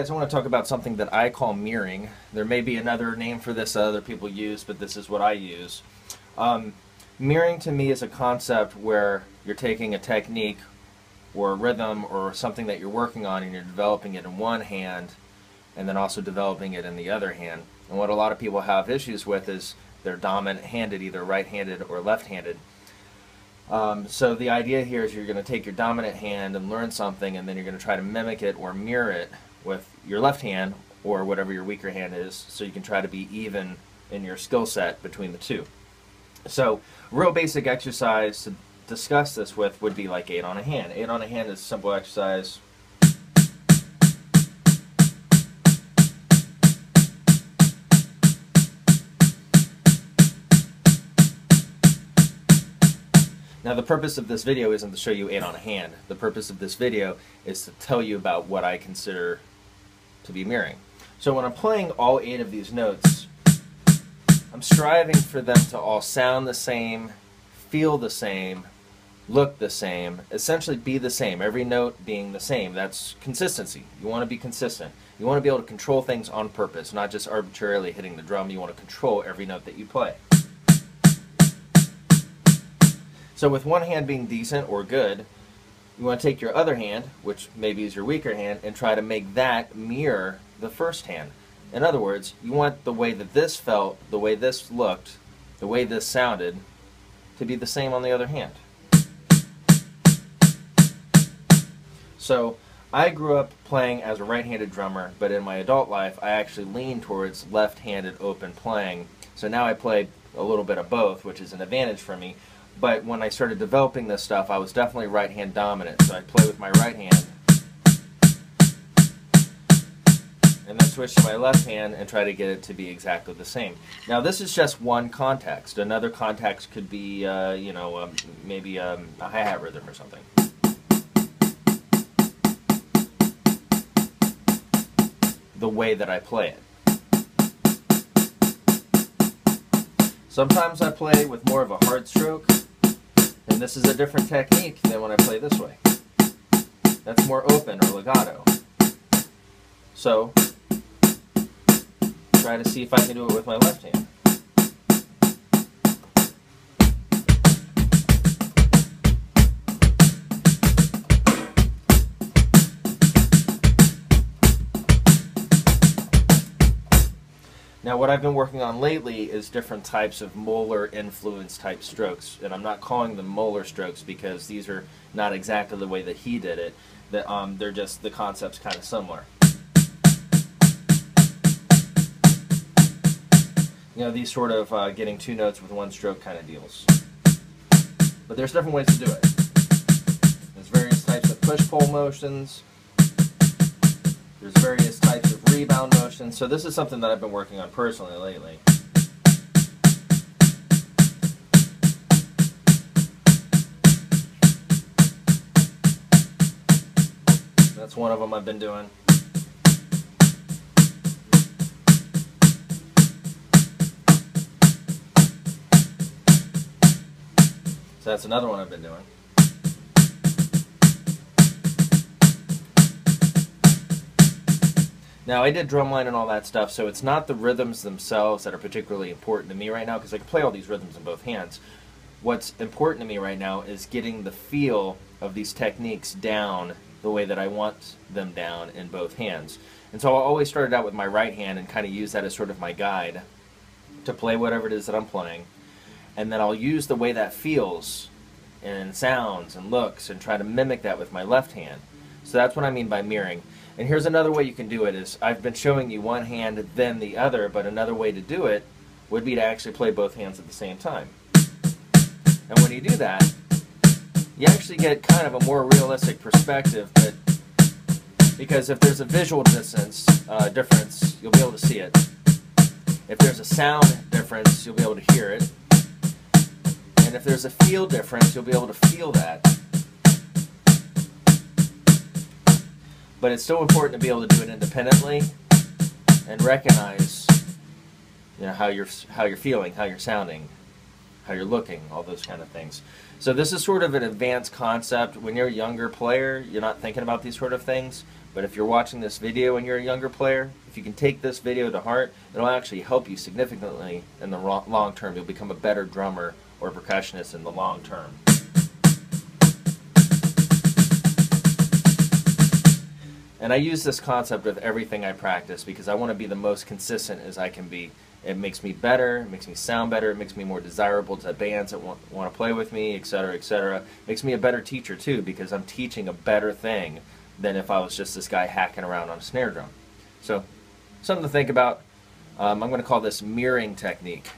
guys, I want to talk about something that I call mirroring. There may be another name for this that other people use, but this is what I use. Mirroring to me is a concept where you're taking a technique or a rhythm or something that you're working on and you're developing it in one hand and then also developing it in the other hand. And what a lot of people have issues with is they're dominant-handed, either right-handed or left-handed. So the idea here is you're going to take your dominant hand and learn something, and then you're going to try to mimic it or mirror it with your left hand or whatever your weaker hand is, so you can try to be even in your skill set between the two. So real basic exercise to discuss this with would be like 8 on a hand. 8 on a hand is a simple exercise. Now the purpose of this video isn't to show you 8 on a hand. The purpose of this video is to tell you about what I consider to be mirroring. So when I'm playing all 8 of these notes, I'm striving for them to all sound the same, feel the same, look the same, essentially be the same, every note being the same. That's consistency. You want to be consistent. You want to be able to control things on purpose, not just arbitrarily hitting the drum. You want to control every note that you play. So with one hand being decent or good, you want to take your other hand, which maybe is your weaker hand, and try to make that mirror the first hand. In other words, you want the way that this felt, the way this looked, the way this sounded, to be the same on the other hand. So I grew up playing as a right-handed drummer, but in my adult life I actually lean towards left-handed open playing. So now I play a little bit of both, which is an advantage for me. But when I started developing this stuff, I was definitely right-hand dominant. So I'd play with my right hand, and then switch to my left hand and try to get it to be exactly the same. Now this is just one context. Another context could be, maybe a hi-hat rhythm or something. The way that I play it. Sometimes I play with more of a hard stroke, and this is a different technique than when I play this way. That's more open or legato. So, try to see if I can do it with my left hand. Now what I've been working on lately is different types of molar influence type strokes, and I'm not calling them molar strokes because these are not exactly the way that he did it. They're just, the concept's kind of similar. You know, these sort of getting 2 notes with 1 stroke kind of deals. But there's different ways to do it. There's various types of push-pull motions. There's various types of rebound motions. So this is something that I've been working on personally lately. That's one of them I've been doing. So that's another one I've been doing. Now I did drumline and all that stuff, so it's not the rhythms themselves that are particularly important to me right now, because I can play all these rhythms in both hands. What's important to me right now is getting the feel of these techniques down the way that I want them down in both hands. And so I always started out with my right hand and kind of use that as sort of my guide to play whatever it is that I'm playing. And then I'll use the way that feels and sounds and looks and try to mimic that with my left hand. So that's what I mean by mirroring. And here's another way you can do it is, I've been showing you one hand then the other, but another way to do it would be to actually play both hands at the same time. And when you do that, you actually get kind of a more realistic perspective, but because if there's a visual difference, you'll be able to see it. If there's a sound difference, you'll be able to hear it. And if there's a feel difference, you'll be able to feel that. But it's still important to be able to do it independently and recognize, you know, how you're feeling, how you're sounding how you're looking, all those kind of things. So this is sort of an advanced concept. When you're a younger player, you're not thinking about these sort of things. But if you're watching this video and you're a younger player, if you can take this video to heart, it'll actually help you significantly in the long term. You'll become a better drummer or percussionist in the long term. And I use this concept with everything I practice because I want to be the most consistent as I can be. It makes me better, it makes me sound better, it makes me more desirable to bands that want to play with me, etc., etc. It makes me a better teacher too because I'm teaching a better thing than if I was just this guy hacking around on a snare drum. So, something to think about. I'm going to call this mirroring technique.